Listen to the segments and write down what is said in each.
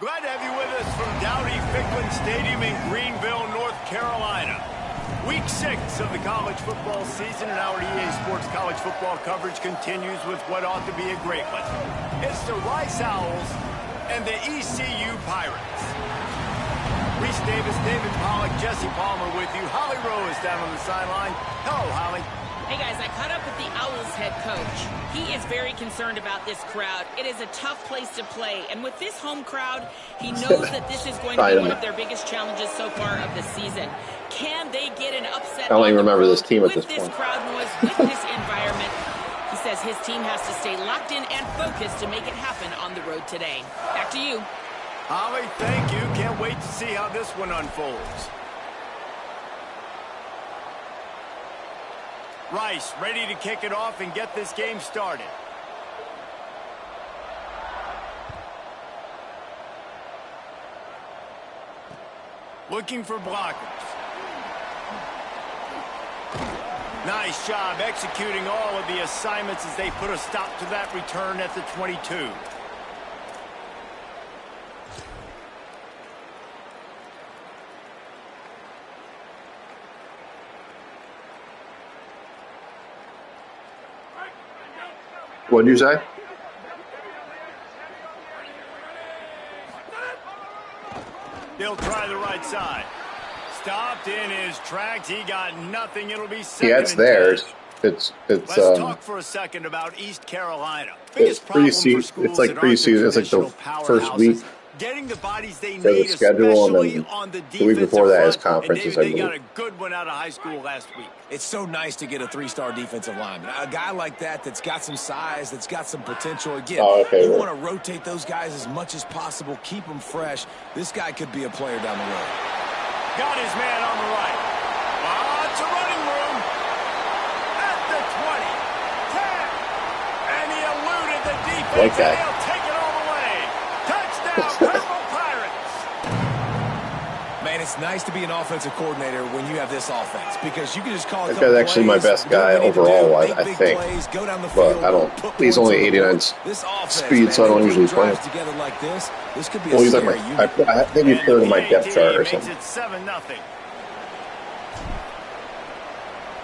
Glad to have you with us from Dowdy-Ficklin Stadium in Greenville, North Carolina. Week 6 of the college football season, and our EA Sports college football coverage continues with what ought to be a great one. It's the Rice Owls and the ECU Pirates. Reese Davis, David Pollack, Jesse Palmer with you. Holly Rowe is down on the sideline. Hello, Holly. Hey guys, I caught up with the Owls head coach. He is very concerned about this crowd. It is a tough place to play, and with this home crowd, he knows that this is going to be one of their biggest challenges so far of the season. Can they get an upset? I don't even remember this team at this point. With this crowd noise, with this environment, he says his team has to stay locked in and focused to make it happen on the road today. Back to you. Holly, thank you. Can't wait to see how this one unfolds. Rice ready to kick it off and get this game started. Looking for blockers. Nice job executing all of the assignments as they put a stop to that return at the 22. What did you say? He'll try the right side. Stopped in his tracks. He got nothing. It'll be second. Yeah, it's theirs. It's Let's talk for a second about East Carolina. Biggest it's preseason. It's like preseason. It's like the first week. Getting the bodies they need, the schedule, and then on the week before that is conferences. They got a good one out of high school last week. It's so nice to get a 3-star defensive lineman. A guy like that's got some size, that's got some potential. Again, you want to rotate those guys as much as possible, keep them fresh. This guy could be a player down the road. Got his man on the right. It's a running room. At the 20. 10. And he eluded the defense. Like that. And he'll take it all the way. Touchdown, Purple Pirates. Man, it's nice to be an offensive coordinator when you have this offense because you can just call it. That guy's actually my best guy overall, I think. But I don't. He's only 89 speed, so I don't usually play him. Well, he's like I think he's third in my depth chart or something.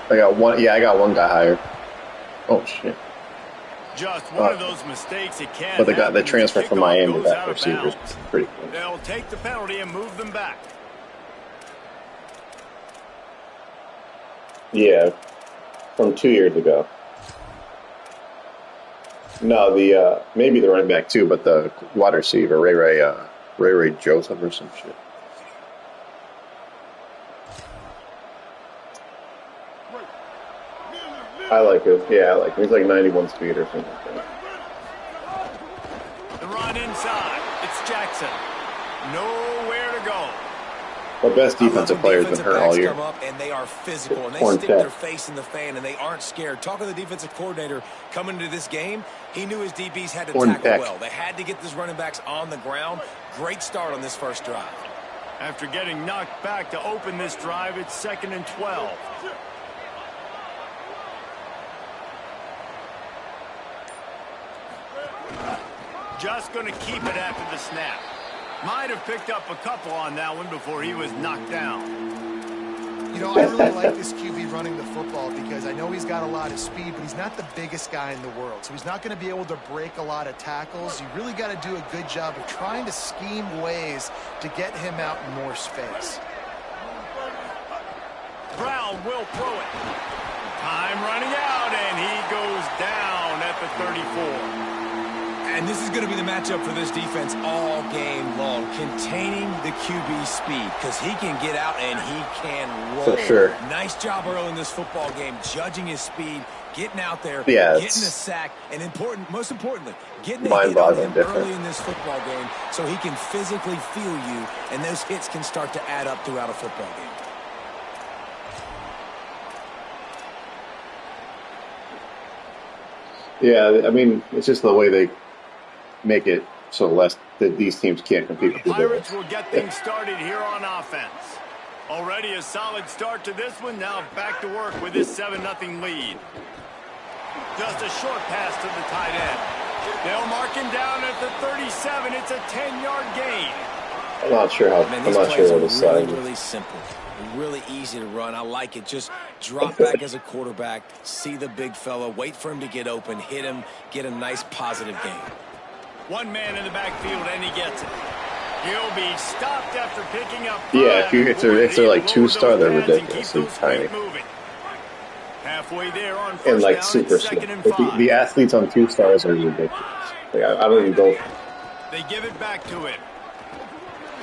I got one. Yeah, I got one guy higher. Oh shit. Just one of those mistakes it can. But the guy that transferred from Miami back receiver is pretty cool. They'll take the penalty and move them back. Yeah, from 2 years ago. No, the maybe the running back too, but the wide receiver Ray Joseph or some shit. I like it. Yeah, I like him. He's like 91 speed or something like that. The run inside. It's Jackson. Nowhere to go. The best defensive player has been hurt all year. Come up and they are physical, and they stick their face in the fan, and they aren't scared. Talking to the defensive coordinator coming into this game, he knew his DBs had to tackle well. They had to get these running backs on the ground. Great start on this first drive. After getting knocked back to open this drive, it's 2nd and 12. Just going to keep it after the snap. Might have picked up a couple on that one before he was knocked down. You know, I really like this QB running the football because I know he's got a lot of speed, but he's not the biggest guy in the world. So he's not going to be able to break a lot of tackles. You really got to do a good job of trying to scheme ways to get him out in more space. Brown will throw it. Time running out, and he goes down at the 34. And this is going to be the matchup for this defense all game long, containing the QB speed because he can get out and he can roll. For sure. Nice job early in this football game, judging his speed, getting out there, getting a sack, and most importantly, getting a hit on him early in this football game so he can physically feel you, and those hits can start to add up throughout a football game. Yeah, I mean, it's just the way they make it so that these teams can't compete with the Pirates will get things started here on offense. Already a solid start to this one. Now back to work with this 7-0 lead. Just a short pass to the tight end. They'll mark him down at the 37. It's a 10-yard gain. I'm not sure how. Man, I'm not sure what it's really simple. Really easy to run. I like it. Just drop back as a quarterback, see the big fella, wait for him to get open, hit him, get a nice positive gain. One man in the backfield, and he gets it. He'll be stopped after picking up 5. Yeah, if they're like 2-star, they're ridiculously tiny. Halfway there on first and like down, super slow. The athletes on 2-stars are ridiculous. Like, I don't even go. They give it back to him.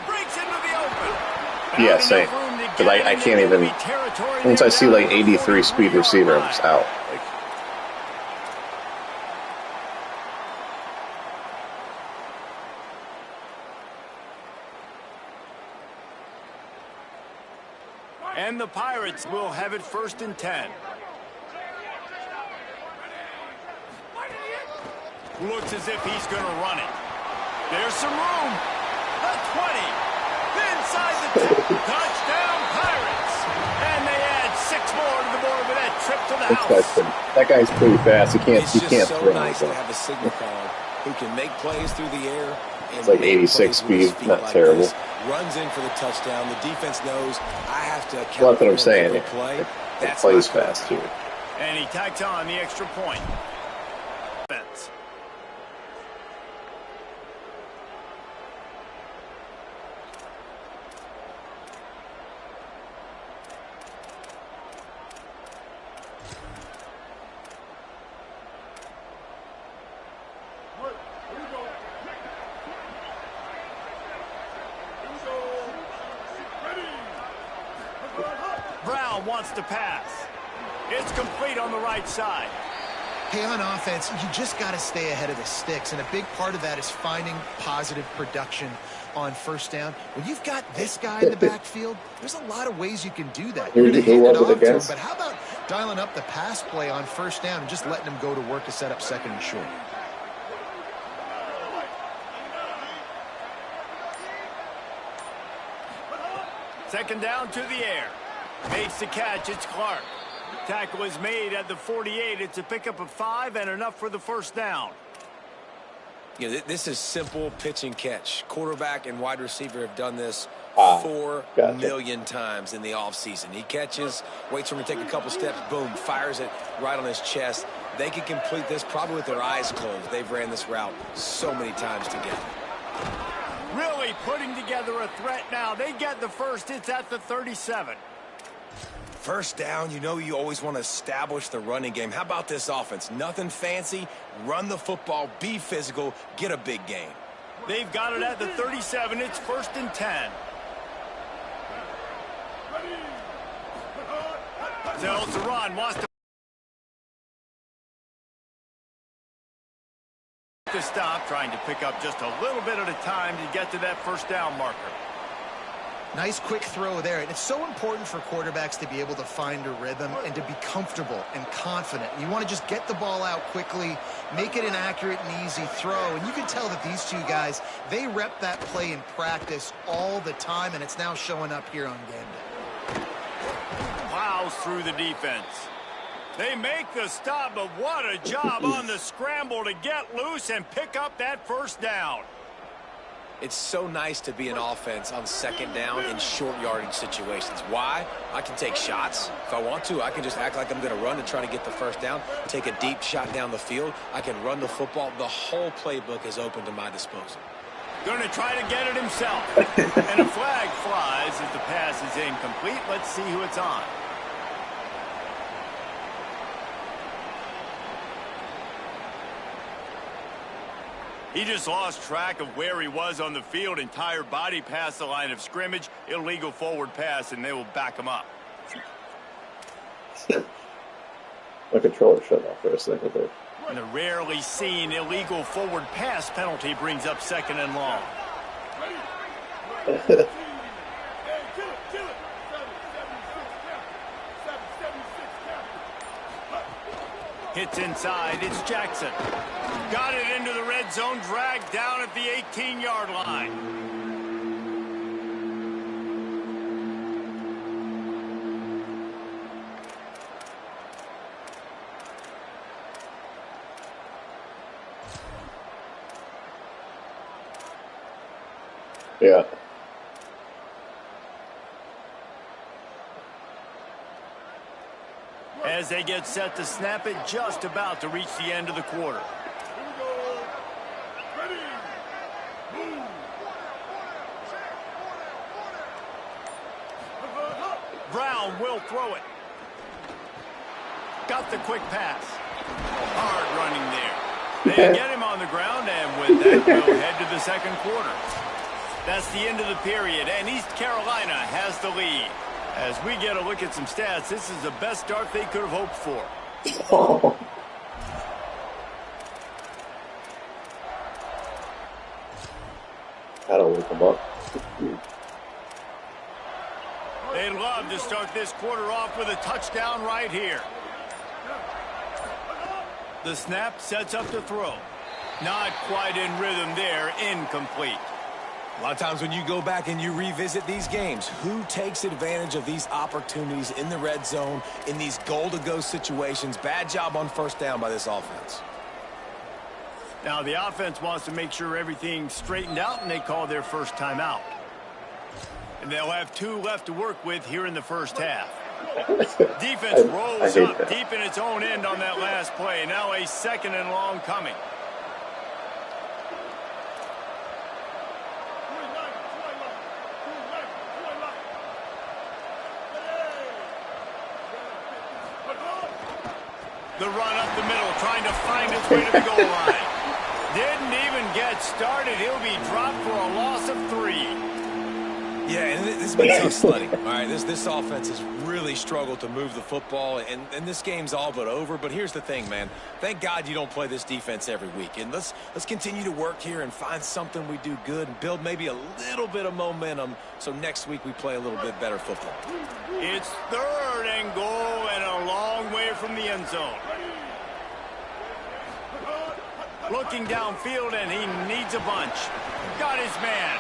Breaks into the open. Yeah, same. But I can't even. Once I see like 83 speed receiver, I'm just out. Like, and the Pirates will have it 1st and 10. Looks as if he's going to run it. There's some room. The 20. Inside the 10. Touchdown, Pirates. And they add 6 more to the board with that trip to the house. That guy's pretty fast. He can't so throw. Nice to have a signal call who can make plays through the air. It's like 86 speed, not like terrible. Runs in for the touchdown. The defense knows I have to account well, that's what I'm saying. Play. It plays fast too. And he tacks on the extra point. Defense. Wants to pass. It's complete on the right side. Hey, on offense, you just got to stay ahead of the sticks, and a big part of that is finding positive production on first down. When you've got this guy in the backfield, there's a lot of ways you can do that. You're going to hand it off to him, but how about dialing up the pass play on first down and just letting him go to work to set up 2nd and short? Second down to the air. Makes the catch. It's Clark. Tackle is made at the 48. It's a pickup of 5 and enough for the 1st down. Yeah, this is simple pitch and catch. Quarterback and wide receiver have done this 4 million times in the offseason. He catches, waits for him to take a couple steps, boom, fires it right on his chest. They can complete this probably with their eyes closed. They've ran this route so many times together. Really putting together a threat now. They get the first. It's at the 37. First down, you know you always want to establish the running game. How about this offense? Nothing fancy. Run the football, be physical, get a big gain. They've got it at the 37. It's 1st and 10. Tells to run, wants to stop, trying to pick up just a little bit at a time to get to that 1st down marker. Nice quick throw there. And it's so important for quarterbacks to be able to find a rhythm and to be comfortable and confident. You want to just get the ball out quickly, make it an accurate and easy throw. And you can tell that these two guys, they rep that play in practice all the time, and it's now showing up here on game day. Plows through the defense. They make the stop, but what a job on the scramble to get loose and pick up that 1st down. It's so nice to be an offense on 2nd down in short yardage situations. Why? I can take shots. If I want to, I can just act like I'm going to run and try to get the 1st down, take a deep shot down the field. I can run the football. The whole playbook is open to my disposal. Going to try to get it himself. And a flag flies as the pass is incomplete. Let's see who it's on. He just lost track of where he was on the field. Entire body past the line of scrimmage. Illegal forward pass, and they will back him up. My controller shut off for a second there. And a rarely seen illegal forward pass penalty brings up 2nd and long. Hits inside. It's Jackson. Got it into the red zone. Dragged down at the 18-yard line. Yeah. As they get set to snap it, just about to reach the end of the quarter. Brown will throw it. Got the quick pass. Hard running there. They get him on the ground, and with that, we'll head to the second quarter. That's the end of the period, and East Carolina has the lead. As we get a look at some stats, this is the best start they could have hoped for. Oh. Gotta wake them up. They'd love to start this quarter off with a touchdown right here. The snap sets up the throw. Not quite in rhythm there, incomplete. A lot of times when you go back and you revisit these games, who takes advantage of these opportunities in the red zone, in these goal-to-go situations? Bad job on first down by this offense. Now the offense wants to make sure everything's straightened out, and they call their first timeout. And they'll have 2 left to work with here in the first half. Defense rolls up deep in its own end on that last play. Now a 2nd and long coming. The run up the middle, trying to find its way to the goal line. Didn't even get started. He'll be dropped for a loss of 3. Yeah, and this has been tough sledding. All right, this offense has really struggled to move the football, and this game's all but over. But here's the thing, man. Thank God you don't play this defense every week. And let's continue to work here and find something we do good and build maybe a little bit of momentum so next week we play a little bit better football. It's 3rd and goal and a long way from the end zone. Looking downfield, and he needs a bunch. Got his man.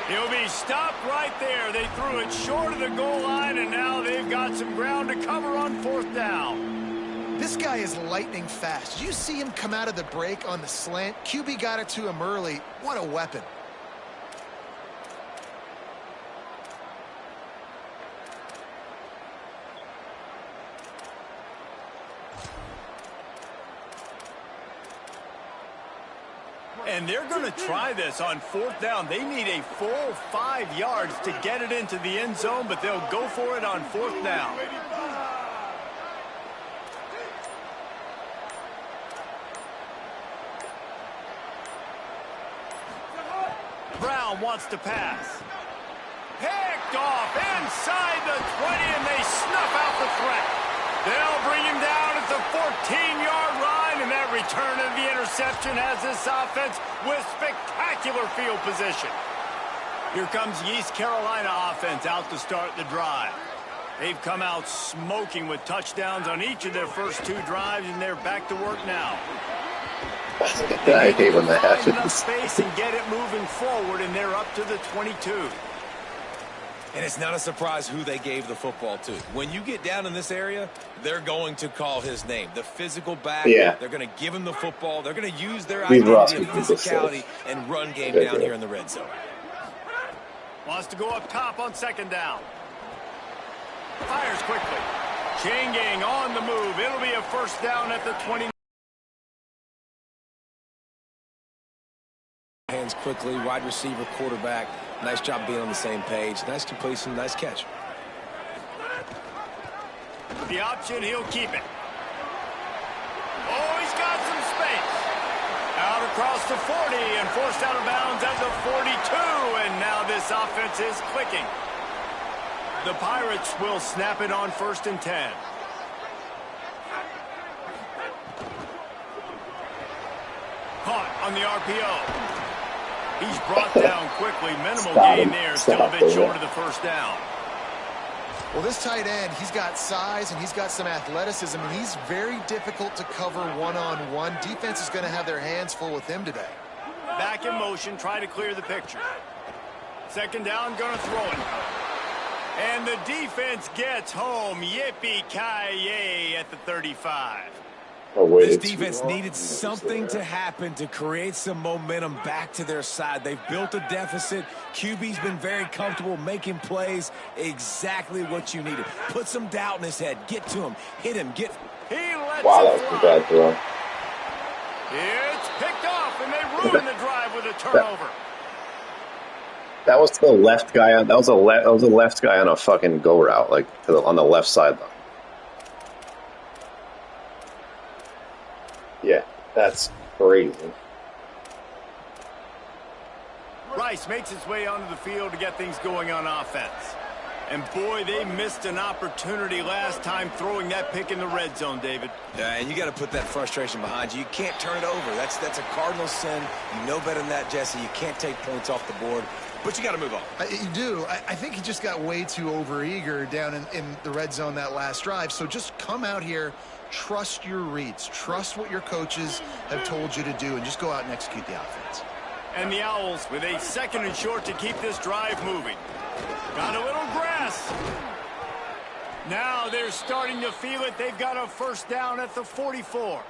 He'll be stopped right there. They threw it short of the goal line, and now they've got some ground to cover on 4th down. This guy is lightning fast. Did you see him come out of the break on the slant? QB got it to him early. What a weapon. And they're going to try this on 4th down. They need a full 5 yards to get it into the end zone, but they'll go for it on 4th down. Brown wants to pass. Picked off inside the 20, and they snuff out the threat. They'll bring him down at the 14-yard line, and that return of the interception has this offense with spectacular field position. Here comes the East Carolina offense out to start the drive. They've come out smoking with touchdowns on each of their first 2 drives, and they're back to work now. I hate when that happens. Enough space and get it moving forward, and they're up to the 22. And it's not a surprise who they gave the football to. When you get down in this area, they're going to call his name. The physical back, they're going to give him the football. They're going to use their identity of physicality and run game down here in the red zone. Wants to go up top on 2nd down. Fires quickly. Chain gang on the move. It'll be a 1st down at the 20. Hands quickly, wide receiver, quarterback. Nice job being on the same page. Nice completion, nice catch. The option, he'll keep it. Oh, he's got some space. Out across the 40 and forced out of bounds at the 42. And now this offense is clicking. The Pirates will snap it on 1st and 10. Caught on the RPO. He's brought down quickly. Minimal gain there. Still a bit short of the 1st down. Well, this tight end, he's got size and he's got some athleticism, and he's very difficult to cover one-on-one. Defense is going to have their hands full with him today. Back in motion, try to clear the picture. 2nd down, going to throw it. And the defense gets home. Yippee-ki-yay at the 35. This defense needed something to happen to create some momentum back to their side. They've built a deficit. QB's been very comfortable making plays. Exactly what you needed. Put some doubt in his head. Get to him. Hit him. Wow, that was a bad throw. It's picked off, and they ruined the drive with a turnover. That was the left guy. That was a left guy on a fucking go route, like on the left sideline. Yeah, that's crazy. Rice makes his way onto the field to get things going on offense. And boy, they missed an opportunity last time throwing that pick in the red zone, David. Yeah, and you got to put that frustration behind you. You can't turn it over. That's a cardinal sin. You know better than that, Jesse. You can't take points off the board. But you got to move on. You do. I think he just got way too overeager down in the red zone that last drive. So just come out here, trust your reads, trust what your coaches have told you to do, and just go out and execute the offense. And the Owls with a 2nd and short to keep this drive moving. Got a little grass. Now they're starting to feel it. They've got a first down at the 44.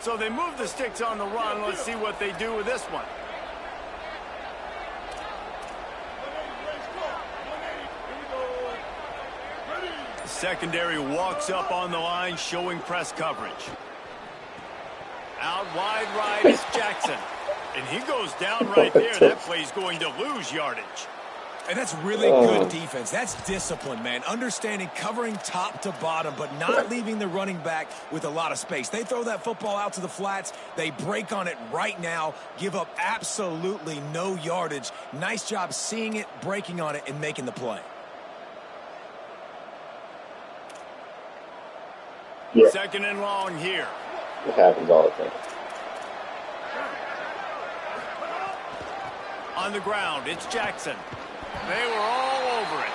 So they move the sticks on the run. Let's see what they do with this one. Secondary walks up on the line, showing press coverage. Out wide right is Jackson. And he goes down right there. That play's going to lose yardage. And that's really good defense. That's discipline, man. Understanding covering top to bottom, but not leaving the running back with a lot of space. They throw that football out to the flats. They break on it right now, give up absolutely no yardage. Nice job seeing it, breaking on it, and making the play. Yeah. 2nd and long here. It happens all the time. On the ground, it's Jackson. They were all over it.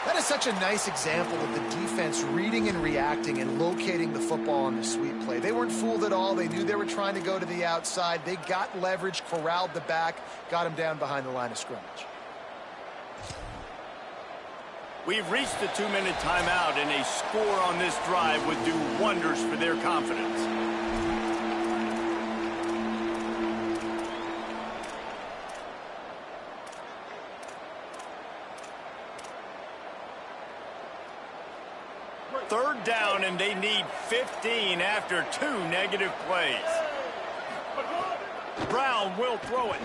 That is such a nice example of the defense reading and reacting and locating the football on the sweep play. They weren't fooled at all. They knew they were trying to go to the outside. They got leverage, corralled the back, got him down behind the line of scrimmage. We've reached the 2-minute timeout, and a score on this drive would do wonders for their confidence. Third down, and they need 15 after 2 negative plays. Brown will throw it.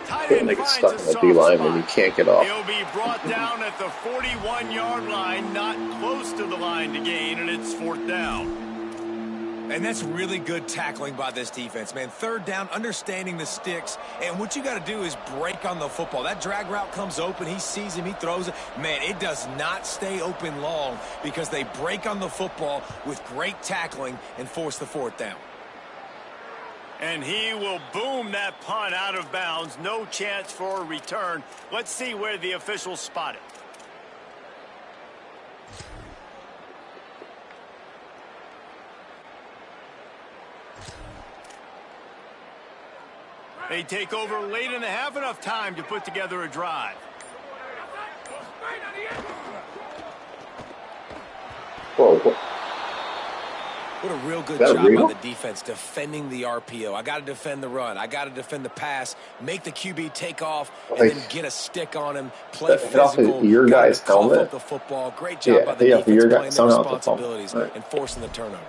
Tight end Like finds stuck a in the soft D-line spot. and you can't get off. He'll be brought down at the 41-yard line, not close to the line to gain, and it's 4th down. And that's really good tackling by this defense, man. 3rd down, understanding the sticks. And what you got to do is break on the football. That drag route comes open. He sees him. He throws it. Man, it does not stay open long because they break on the football with great tackling and force the 4th down. And he will boom that punt out of bounds. No chance for a return. Let's see where the officials spot it. They take over late in the half, enough time to put together a drive. Whoa. What a real good job by the defense defending the RPO. I got to defend the run. I got to defend the pass, make the QB take off, and then get a stick on him, play physical. Your guy's helmet. Up the football. Great job by the defense playing their responsibilities and forcing the turnover.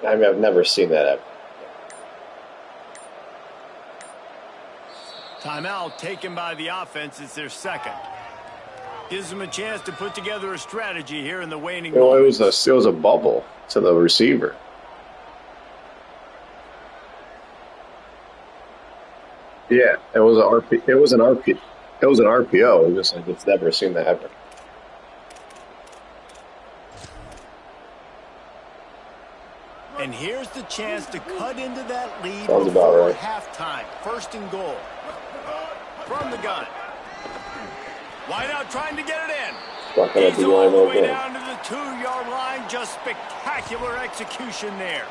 I mean, I've never seen that ever. Timeout taken by the offense. It's their 2nd. Gives them a chance to put together a strategy here in the waning moments. It was a bubble to the receiver. Yeah, it was an RPO. Just like it's never seen that ever. And here's the chance to cut into that lead Sounds before right. halftime. 1st and goal. From the gun. Wide out trying to get it in. He's all the way down to the 2-yard line. Just spectacular execution there.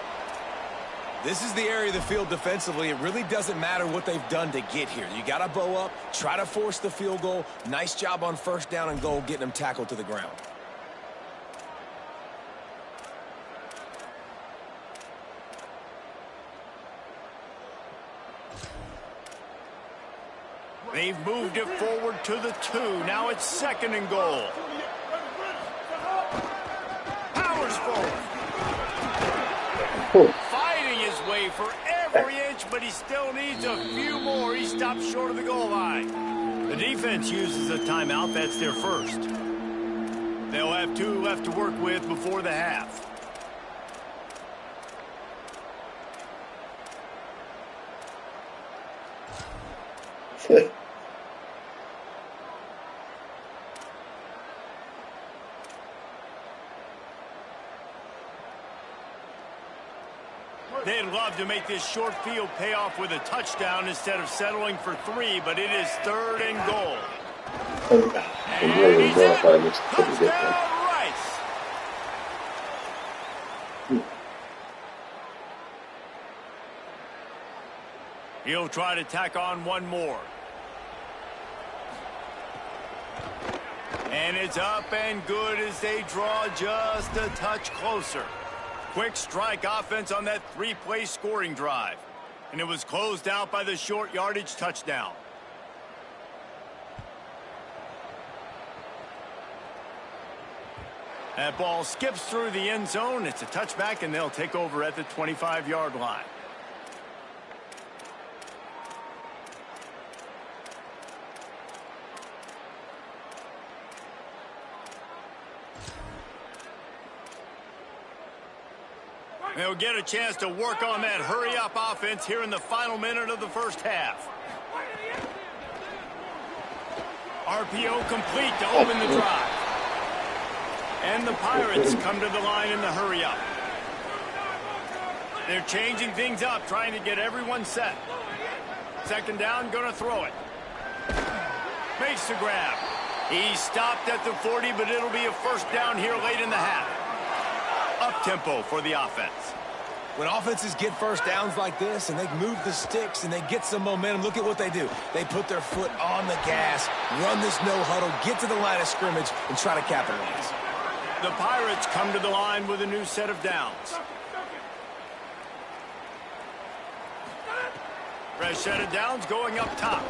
This is the area of the field defensively. It really doesn't matter what they've done to get here. You got to bow up, try to force the field goal. Nice job on first down and goal, getting them tackled to the ground. They've moved it forward to the 2. Now it's 2nd and goal. Powers forward. Fighting his way for every inch, but he still needs a few more. He stops short of the goal line. The defense uses a timeout. That's their first. They'll have 2 left to work with before the half. They'd love to make this short field pay off with a touchdown instead of settling for 3, but it is 3rd and goal. And he's in. Touchdown, Rice. He'll try to tack on one more. And it's up and good as they draw just a touch closer. Quick strike offense on that 3-play scoring drive. And it was closed out by the short yardage touchdown. That ball skips through the end zone. It's a touchback, and they'll take over at the 25-yard line. They'll get a chance to work on that hurry-up offense here in the final minute of the first half. RPO complete to open the drive. And the Pirates come to the line in the hurry-up. They're changing things up, trying to get everyone set. 2nd down, going to throw it. Makes the grab. He stopped at the 40, but it'll be a first down here late in the half. Up-tempo for the offense. When offenses get first downs like this and they move the sticks and they get some momentum, look at what they do. They put their foot on the gas, run this no huddle, get to the line of scrimmage, and try to capitalize. The Pirates come to the line with a new set of downs. Fresh set of downs going up top.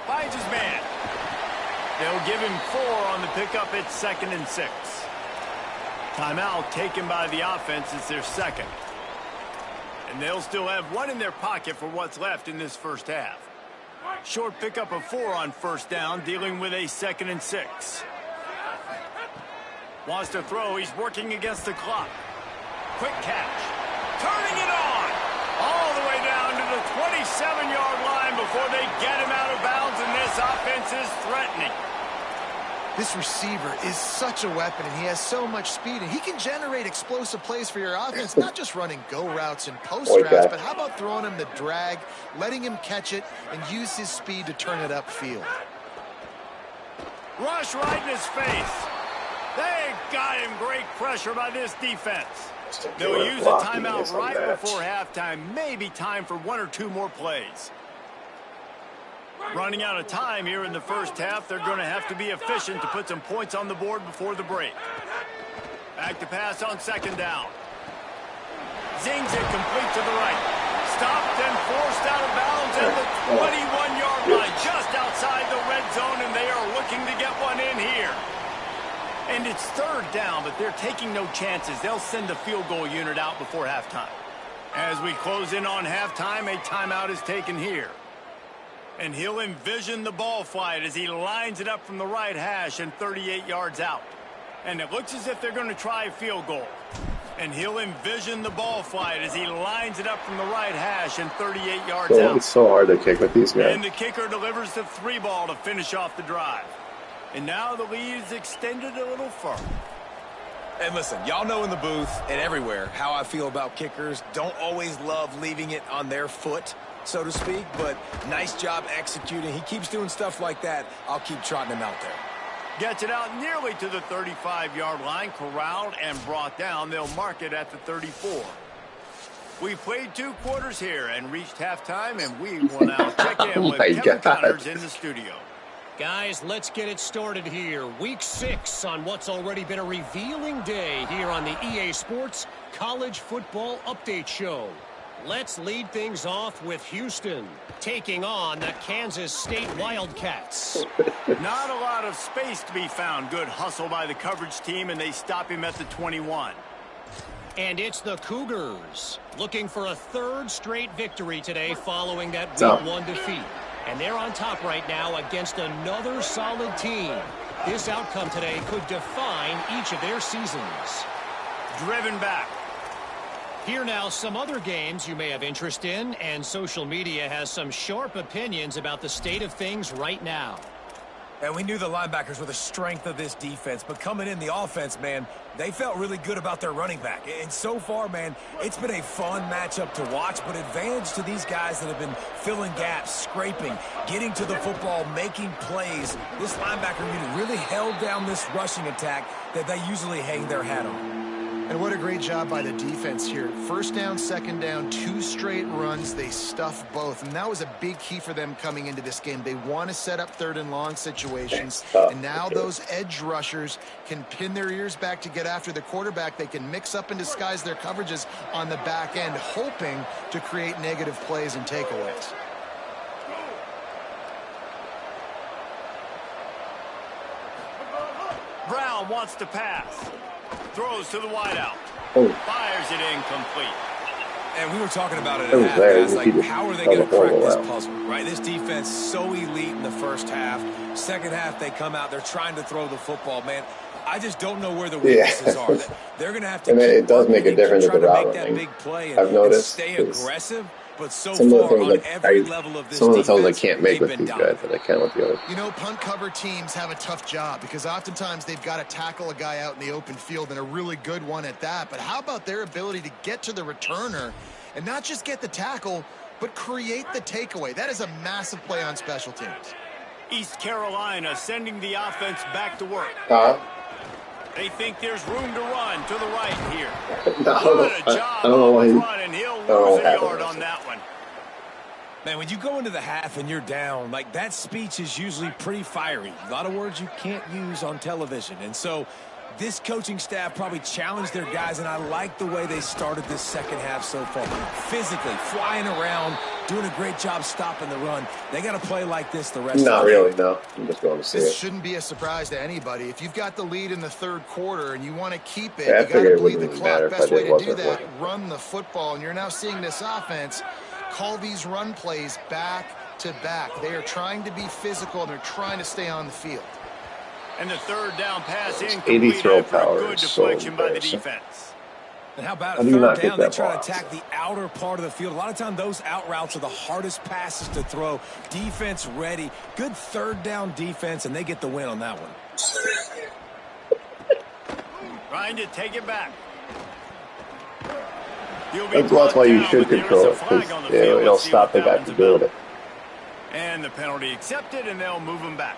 Finds his man. They'll give him 4 on the pickup. It's 2nd and 6. Timeout taken by the offense. It's their second. And they'll still have 1 in their pocket for what's left in this first half. Short pickup of 4 on first down, dealing with a 2nd and 6. Wants to throw. He's working against the clock. Quick catch. Turning it on. All the way down to the 27-yard line before they get him out of bounds, and this offense is threatening. This receiver is such a weapon, and he has so much speed, and he can generate explosive plays for your offense, not just running go routes and post routes, but how about throwing him the drag, letting him catch it, and use his speed to turn it upfield. Rush right in his face. They got him. Great pressure by this defense. They'll use a timeout right before halftime. Maybe time for 1 or 2 more plays. Running out of time here in the first half. They're going to have to be efficient to put some points on the board before the break. Back to pass on 2nd down. Zings it complete to the right. Stopped and forced out of bounds at the 21-yard line, just outside the red zone, and they are looking to get one in here. And it's 3rd down, but they're taking no chances. They'll send the field goal unit out before halftime. As we close in on halftime, a timeout is taken here. And he'll envision the ball flight as he lines it up from the right hash and 38 yards out. And it looks as if they're going to try a field goal. And he'll envision the ball flight as he lines it up from the right hash and 38 yards out. It's so hard to kick with these guys. And the kicker delivers the 3 ball to finish off the drive. And now the lead is extended a little further. And listen, y'all know in the booth and everywhere how I feel about kickers. Don't always love leaving it on their foot, so to speak, but nice job executing. He keeps doing stuff like that. I'll keep trotting him out there. Gets it out nearly to the 35-yard line, corralled and brought down. They'll mark it at the 34. We played 2 quarters here and reached halftime, and we will now check in with Kevin Connors in the studio. Guys, let's get it started here. Week 6 on what's already been a revealing day here on the EA Sports College Football Update Show. Let's lead things off with Houston, taking on the Kansas State Wildcats. Not a lot of space to be found. Good hustle by the coverage team, and they stop him at the 21. And it's the Cougars, looking for a 3rd straight victory today following that Week 1 defeat. And they're on top right now against another solid team. This outcome today could define each of their seasons. Driven back. Here now, some other games you may have interest in, and social media has some sharp opinions about the state of things right now. And we knew the linebackers were the strength of this defense, but coming in the offense, man, they felt really good about their running back. And so far, man, it's been a fun matchup to watch, but advantage to these guys that have been filling gaps, scraping, getting to the football, making plays. This linebacker unit really held down this rushing attack that they usually hang their hat on. And what a great job by the defense here. 1st down, 2nd down, 2 straight runs. They stuffed both. And that was a big key for them coming into this game. They want to set up 3rd and long situations. And now those edge rushers can pin their ears back to get after the quarterback. They can mix up and disguise their coverages on the back end, hoping to create negative plays and takeaways. Brown wants to pass. Throws to the wideout. Fires it incomplete. And we were talking about it at half, guys. Like, how are they going to crack this puzzle, right? This defense so elite in the 1st half. 2nd half, they come out. They're trying to throw the football, man. I just don't know where the weaknesses are. They're going to have to. And it does make a difference with the route running. I've noticed. Stay aggressive. But so some of far, the things I can't make look too good, but I can with the others. You know, punt cover teams have a tough job because oftentimes they've got to tackle a guy out in the open field, and a really good one at that. But how about their ability to get to the returner and not just get the tackle, but create the takeaway? That is a massive play on special teams. East Carolina sending the offense back to work. They think there's room to run to the right here. I don't know why and he'll lose a yard on that one. Man, when you go into the half and you're down, like, that speech is usually pretty fiery. A lot of words you can't use on television. And so this coaching staff probably challenged their guys, and I like the way they started this 2nd half so far. Physically, flying around, doing a great job stopping the run. They got to play like this the rest of the game. Not really, no. I'm just going to see it. This shouldn't be a surprise to anybody. If you've got the lead in the 3rd quarter and you want to keep it, you got to bleed the clock. Best way to do that, run the football. And you're now seeing this offense call these run plays back to back. They are trying to be physical, and they're trying to stay on the field. And the 3rd down pass incomplete 80 throw power good deflection by the defense. And how about a 3rd down? They try to attack the outer part of the field. A lot of times those out routes are the hardest passes to throw. Defense ready. Good 3rd down defense, and they get the win on that one. Trying to take it back. That's why you should control it, because it'll stop the guy from doing it. And the penalty accepted, and they'll move him back.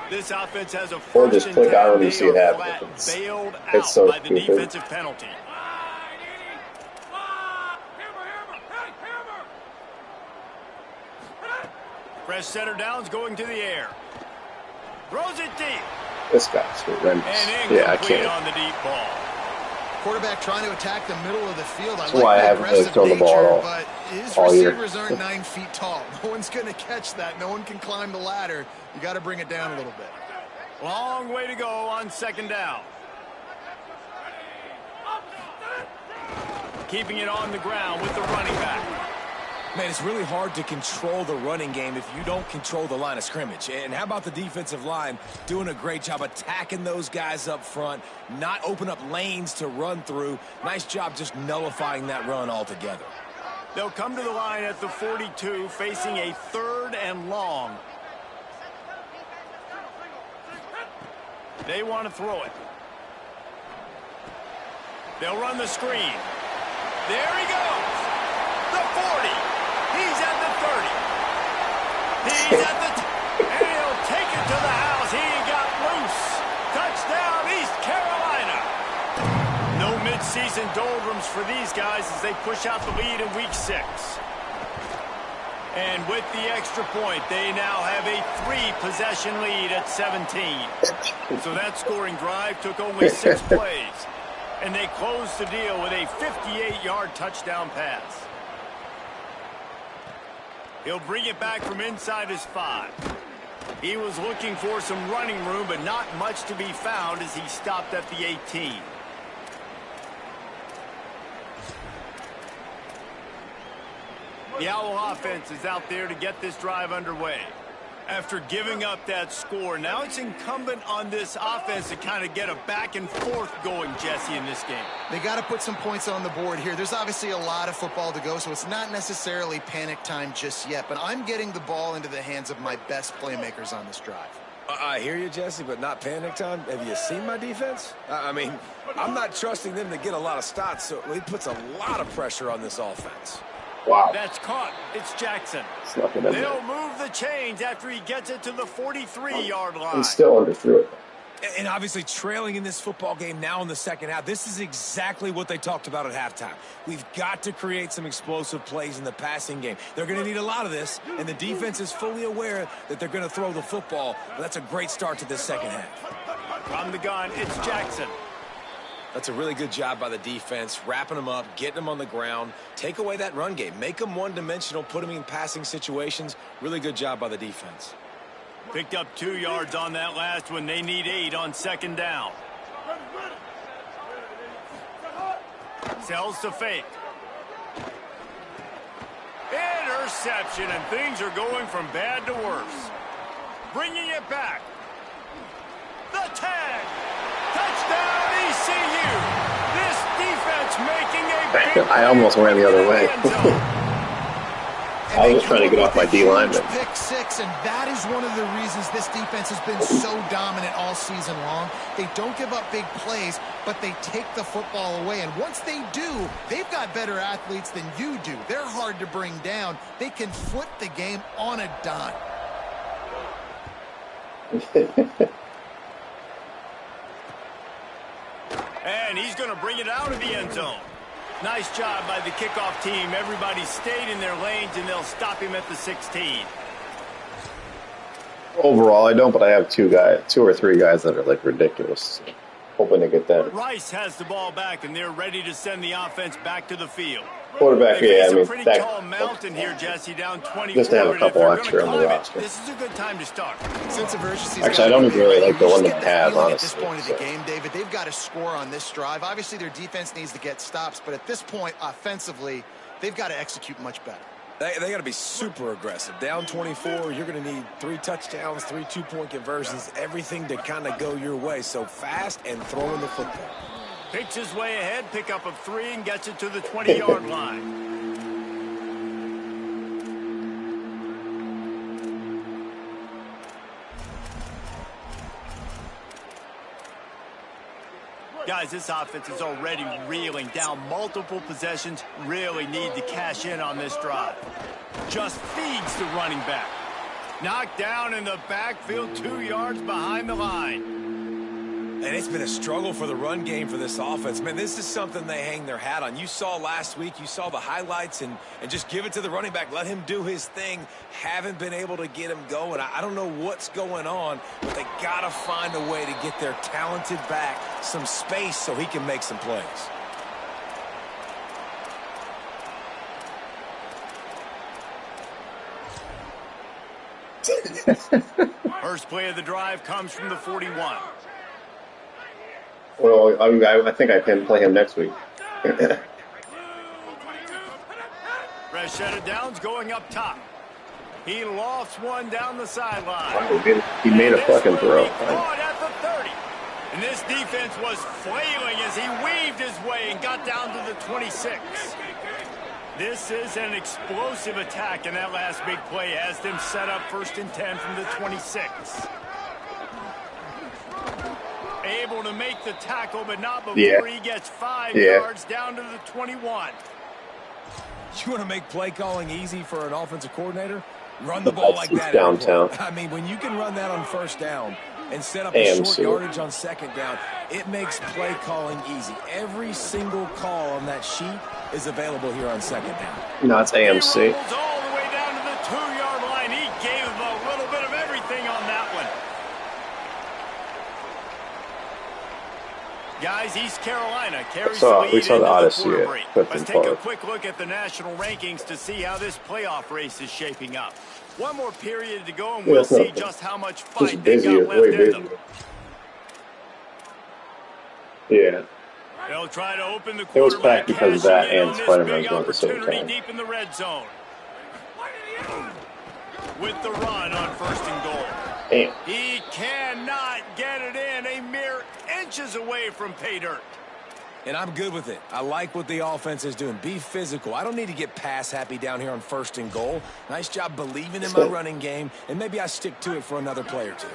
This offense has a or just click on when you see it happen. It's so by the defensive penalty. Fresh center downs going to the air. Throws it deep. This guy's horrendous. Yeah, I can't. On the deep ball. Quarterback trying to attack the middle of the field. That's why I haven't really thrown the ball at all. But his receivers aren't 9 feet tall. No one's going to catch that. No one can climb the ladder. You got to bring it down a little bit. Long way to go on 2nd down. Keeping it on the ground with the running back. Man, it's really hard to control the running game if you don't control the line of scrimmage. And how about the defensive line doing a great job attacking those guys up front, not open up lanes to run through. Nice job just nullifying that run altogether. They'll come to the line at the 42, facing a 3rd and long. They want to throw it. They'll run the screen. There he goes. The 40. He's at the 30. He's at the and he'll take it to the house. He got doldrums for these guys as they push out the lead in week 6. And with the extra point, they now have a 3-possession lead at 17. So that scoring drive took only 6 plays. And they closed the deal with a 58-yard touchdown pass. He'll bring it back from inside his 5. He was looking for some running room, but not much to be found as he stopped at the 18. The Owl offense is out there to get this drive underway. After giving up that score, now it's incumbent on this offense to kind of get a back and forth going, Jesse, in this game. They got to put some points on the board here. There's obviously a lot of football to go, so it's not necessarily panic time just yet, but I'm getting the ball into the hands of my best playmakers on this drive. I hear you, Jesse, but not panic time. Have you seen my defense? I mean, I'm not trusting them to get a lot of stops, so it puts a lot of pressure on this offense. Wow. That's caught. It's Jackson. They'll move the chains after he gets it to the 43-yard line. He still underthrew it. And obviously trailing in this football game now in the second half, this is exactly what they talked about at halftime. We've got to create some explosive plays in the passing game. They're going to need a lot of this, and the defense is fully aware that they're going to throw the football. But that's a great start to this second half. From the gun, it's Jackson. That's a really good job by the defense, wrapping them up, getting them on the ground. Take away that run game. Make them one-dimensional, put them in passing situations. Really good job by the defense. Picked up 2 yards on that last one. They need 8 on second down. Sells to fake. Interception, and things are going from bad to worse. Bringing it back. The tag. Touchdown, ECU. This defense making a big I almost ran the other way. I was trying to get off my D lineman. Pick 6, and that is one of the reasons this defense has been so dominant all season long. They don't give up big plays, but they take the football away. And once they do, they've got better athletes than you do. They're hard to bring down. They can flip the game on a dime. And he's going to bring it out of the end zone. Nice job by the kickoff team. Everybody stayed in their lanes, and they'll stop him at the 16. Overall, I don't, but I have 2 or 3 guys that are like ridiculous. Hoping to get them. Rice has the ball back, and they're ready to send the offense back to the field. Quarterback, yeah, I mean, pretty tall mountain here, Jesse, down 24. Just to have a couple extra on the roster. This is a good time to start. Sense of urgency. Actually, I don't really like the one that has, honestly. At this point of the game, David, they've got to score on this drive. Obviously, their defense needs to get stops, but at this point, offensively, they've got to execute much better. They got to be super aggressive. Down 24, you're going to need 3 touchdowns, 3 2-point conversions, everything to kind of go your way. So fast and throwing the football. Picks his way ahead, pick up of 3, and gets it to the 20-yard line. Guys, this offense is already reeling down multiple possessions. Really need to cash in on this drive. Just feeds the running back. Knocked down in the backfield, 2 yards behind the line. And it's been a struggle for the run game for this offense. Man, this is something they hang their hat on. You saw last week, you saw the highlights, and just give it to the running back. Let him do his thing. Haven't been able to get him going. I don't know what's going on, but they got to find a way to get their talented back some space so he can make some plays. First play of the drive comes from the 41. Well, I think I can play him next week. Fresh set of downs going up top. He lofts one down the sideline. He made a fucking throw. Caught at the 30. And this defense was flailing as he weaved his way and got down to the 26. This is an explosive attack, and that last big play has them set up 1st and 10 from the 26. Able to make the tackle, but not before he gets 5 yards down to the 21. You want to make play calling easy for an offensive coordinator? Run the ball like that. Downtown. I mean, when you can run that on 1st down, and set up a short yardage on second down. It makes play calling easy. Every single call on that sheet is available here on second down. No, it's AMC. He rolls all the way down to the 2-yard line. He gave him a little bit of everything on that one. Guys, East Carolina carries the lead into the quarter break. Let's take a quick look at the national rankings to see how this playoff race is shaping up. One more period to go, and we'll see just how much fight they got left in them. Yeah. They'll try to open the quarterback. It was packed because of that and Spider-Man going at the same time. Deep in the red zone. With the run on 1st and goal. Damn. He cannot get it in. A mere inches away from pay dirt. And I'm good with it. I like what the offense is doing. Be physical. I don't need to get pass happy down here on 1st and goal. Nice job believing in my running game, and maybe I stick to it for another play or two.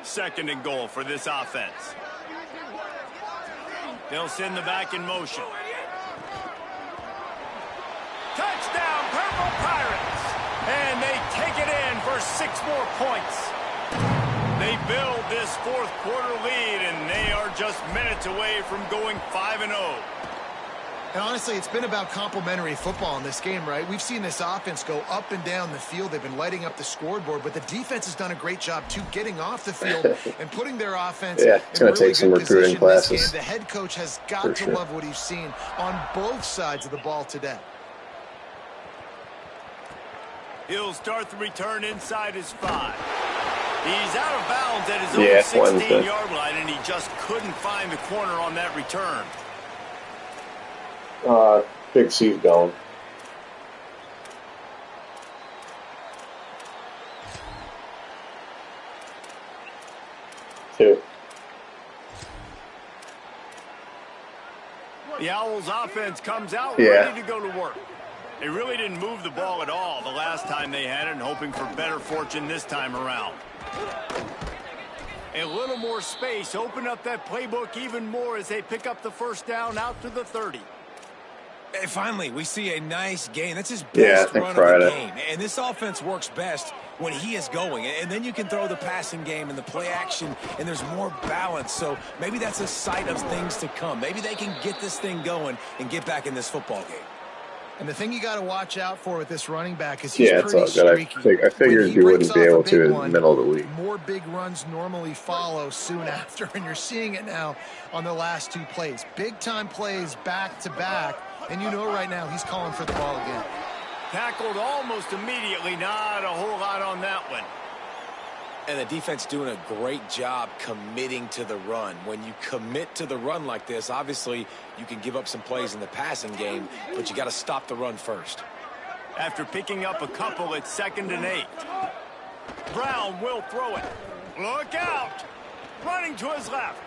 2nd and goal for this offense. They'll send the back in motion. Touchdown, Purple Pirates! And they take it in for 6 more points. They build this 4th quarter lead, and they are just minutes away from going 5-0. And honestly, it's been about complementary football in this game, right? We've seen this offense go up and down the field. They've been lighting up the scoreboard, but the defense has done a great job, too, getting off the field and putting their offense yeah, it's going to take some recruiting classes. The head coach has got to love what he's seen on both sides of the ball today. He'll start the return inside his 5. He's out of bounds at his own 16-yard line, and he just couldn't find the corner on that return. Big C's going. Two. The Owls offense comes out ready to go to work. They really didn't move the ball at all the last time they had it, and hoping for better fortune this time around. A little more space, open up that playbook even more as they pick up the 1st down out to the 30. Hey, finally, we see a nice game. That's his best run of the game. And this offense works best when he is going. And then you can throw the passing game and the play action, and there's more balance. So maybe that's a sight of things to come. Maybe they can get this thing going and get back in this football game. And the thing you got to watch out for with this running back is he's pretty streaky. I figured you wouldn't be able to in the middle of the week. More big runs normally follow soon after, and you're seeing it now on the last 2 plays. Big-time plays back-to-back, and you know right now he's calling for the ball again. Tackled almost immediately. Not a whole lot on that one. And the defense doing a great job committing to the run. When you commit to the run like this, obviously you can give up some plays in the passing game, but you got to stop the run first. After picking up a couple, it's 2nd and 8. Brown will throw it. Look out! Running to his left.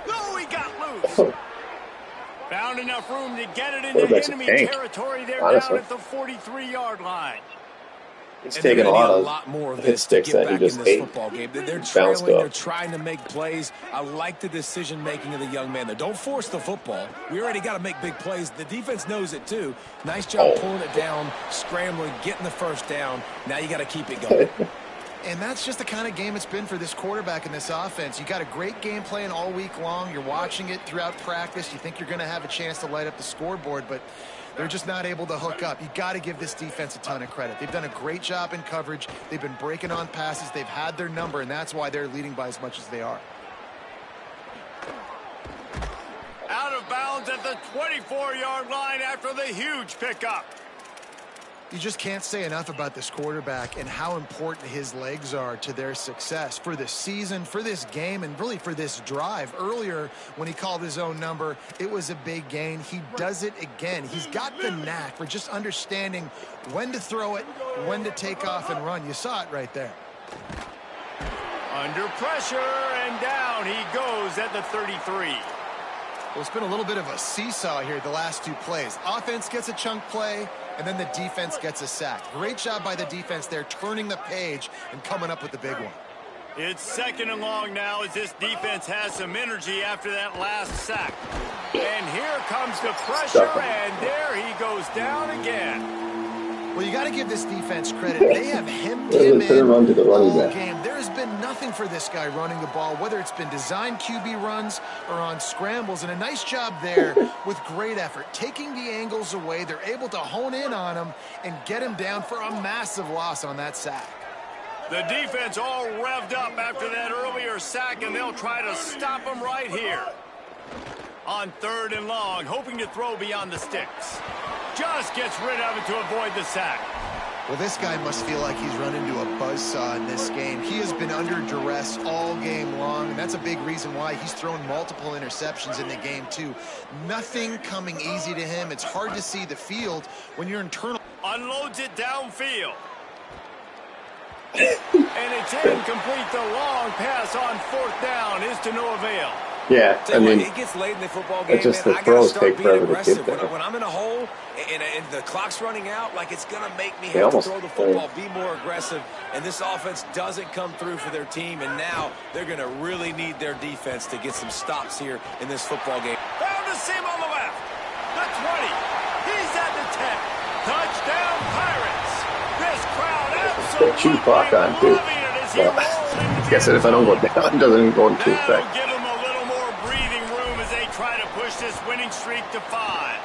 Oh, he got loose. Found enough room to get it into enemy territory there down at the 43-yard line. It's taking a lot more of hit this sticks that he just ate. Football game. They're trailing, they're trying to make plays. I like the decision-making of the young man there. Don't force the football. We already got to make big plays. The defense knows it, too. Nice job pulling it down, scrambling, getting the 1st down. Now you got to keep it going. And that's just the kind of game it's been for this quarterback in this offense. You got a great game plan all week long. You're watching it throughout practice. You think you're going to have a chance to light up the scoreboard, but they're just not able to hook up. You got to give this defense a ton of credit. They've done a great job in coverage. They've been breaking on passes. They've had their number, and that's why they're leading by as much as they are. Out of bounds at the 24-yard line after the huge pickup. You just can't say enough about this quarterback and how important his legs are to their success for this season, for this game, and really for this drive. Earlier, when he called his own number, it was a big gain. He does it again. He's got the knack for just understanding when to throw it, when to take off and run. You saw it right there. Under pressure, and down he goes at the 33. Well, it's been a little bit of a seesaw here the last 2 plays. Offense gets a chunk play, and then the defense gets a sack. Great job by the defense there, turning the page and coming up with the big one. It's 2nd and long now as this defense has some energy after that last sack. And here comes the pressure, and there he goes down again. Well, you got to give this defense credit. They have hemmed him in all game. There has been nothing for this guy running the ball, whether it's been designed QB runs or on scrambles, and a nice job there with great effort. Taking the angles away, they're able to hone in on him and get him down for a massive loss on that sack. The defense all revved up after that earlier sack, and they'll try to stop him right here. On 3rd and long, hoping to throw beyond the sticks. Just gets rid of it to avoid the sack. Well, this guy must feel like he's run into a buzzsaw in this game. He has been under duress all game long, and that's a big reason why he's thrown multiple interceptions in the game, too. Nothing coming easy to him. It's hard to see the field when you're internal. Unloads it downfield. And it's incomplete. The long pass on 4th down is to no avail. Yeah, I mean, it gets late in the football game, just man. the I gotta throws start take being forever to aggressive. get there. When I'm in a hole and the clock's running out, like, it's going to make me have to throw the football, be more aggressive. And this offense doesn't come through for their team, and now they're going to really need their defense to get some stops here in this football game. Found a seam on the left. The 20. He's at the 10. Touchdown, Pirates. This crowd absolutely loving it as he rolls into the guess if I don't go down, it doesn't go into effect. That'll give him a little more breathing room as they try to push this winning streak to 5.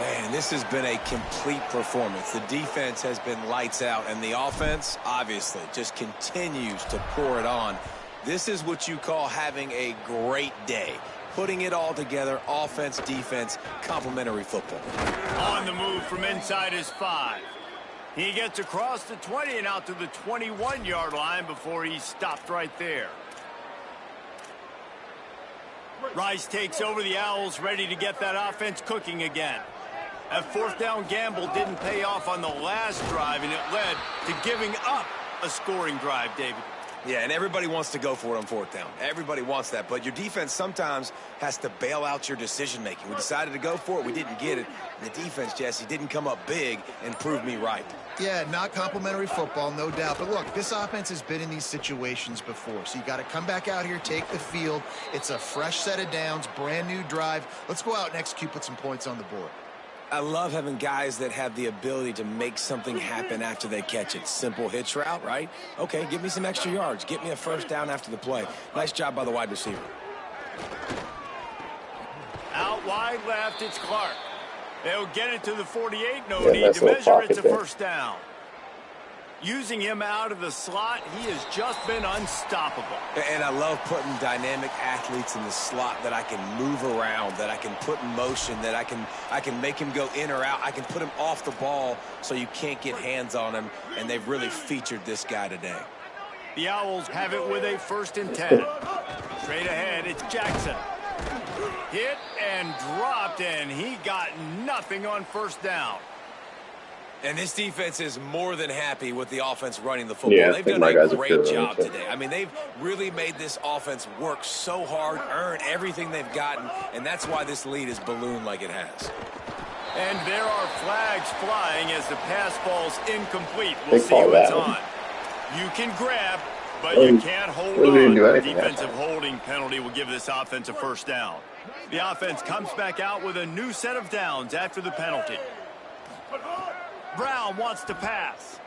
Man, this has been a complete performance. The defense has been lights out, and the offense, obviously, just continues to pour it on. This is what you call having a great day. Putting it all together, offense, defense, complementary football. On the move from inside his 5. He gets across the 20 and out to the 21-yard line before he's stopped right there. Rice takes over the Owls, ready to get that offense cooking again. That 4th down gamble didn't pay off on the last drive, and it led to giving up a scoring drive, David. Yeah, and everybody wants to go for it on 4th down. Everybody wants that, but your defense sometimes has to bail out your decision-making. We decided to go for it. We didn't get it. And the defense, Jesse, didn't come up big and prove me right. Yeah, not complimentary football, no doubt. But look, this offense has been in these situations before. So you got to come back out here, take the field. It's a fresh set of downs, brand new drive. Let's go out and execute, put some points on the board. I love having guys that have the ability to make something happen after they catch it. Simple hitch route, right? Okay, give me some extra yards. Get me a 1st down after the play. Nice job by the wide receiver. Out wide left, it's Clark. They'll get it to the 48. No need to measure. It's a 1st down. Using him out of the slot, he has just been unstoppable. And I love putting dynamic athletes in the slot that I can move around, that I can put in motion, that I can make him go in or out. I can put him off the ball so you can't get hands on him, and they've really featured this guy today. The Owls have it with a 1st and 10. Straight ahead, it's Jackson. Hit and dropped, and he got nothing on 1st down. And this defense is more than happy with the offense running the football. Yeah, they've done a great job today. I mean, they've really made this offense work so hard, earn everything they've gotten, and that's why this lead is ballooned like it has. And there are flags flying as the pass falls incomplete. We'll see what's on. You can grab, but you can't hold on. The defensive holding penalty will give this offense a 1st down. The offense comes back out with a new set of downs after the penalty. Brown wants to pass.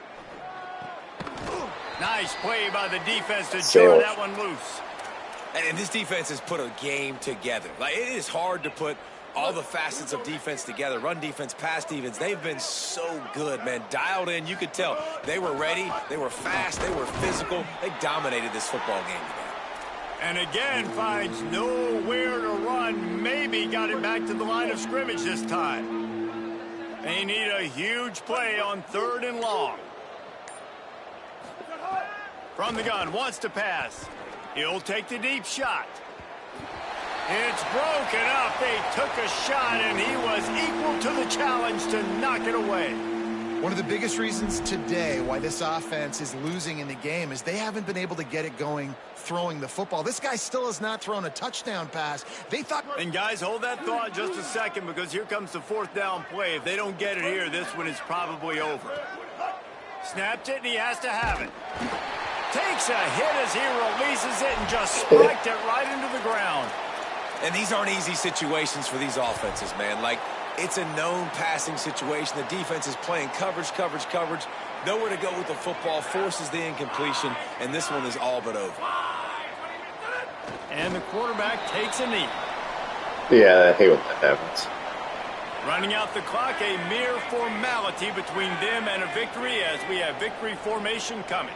Nice play by the defense to jar that one loose. And this defense has put a game together. Like, it is hard to put all the facets of defense together. Run defense, pass defense. They've been so good, man. Dialed in. You could tell they were ready. They were fast. They were physical. They dominated this football game today. And again, finds nowhere to run. Maybe got it back to the line of scrimmage this time. They need a huge play on 3rd and long. From the gun, wants to pass. He'll take the deep shot. It's broken up. They took a shot, and he was equal to the challenge to knock it away. One of the biggest reasons today why this offense is losing in the game is they haven't been able to get it going throwing the football. This guy still has not thrown a touchdown pass. They thought... And guys, hold that thought just a second, because here comes the 4th down play. If they don't get it here, this one is probably over. Snapped it, and he has to have it. Takes a hit as he releases it and just spiked it right into the ground. And these aren't easy situations for these offenses, man. Like, it's a known passing situation. The defense is playing coverage. Nowhere to go with the football, forces the incompletion, and this one is all but over. And the quarterback takes a knee. Yeah, I hate when that happens. Running out the clock, a mere formality between them and a victory as we have victory formation coming.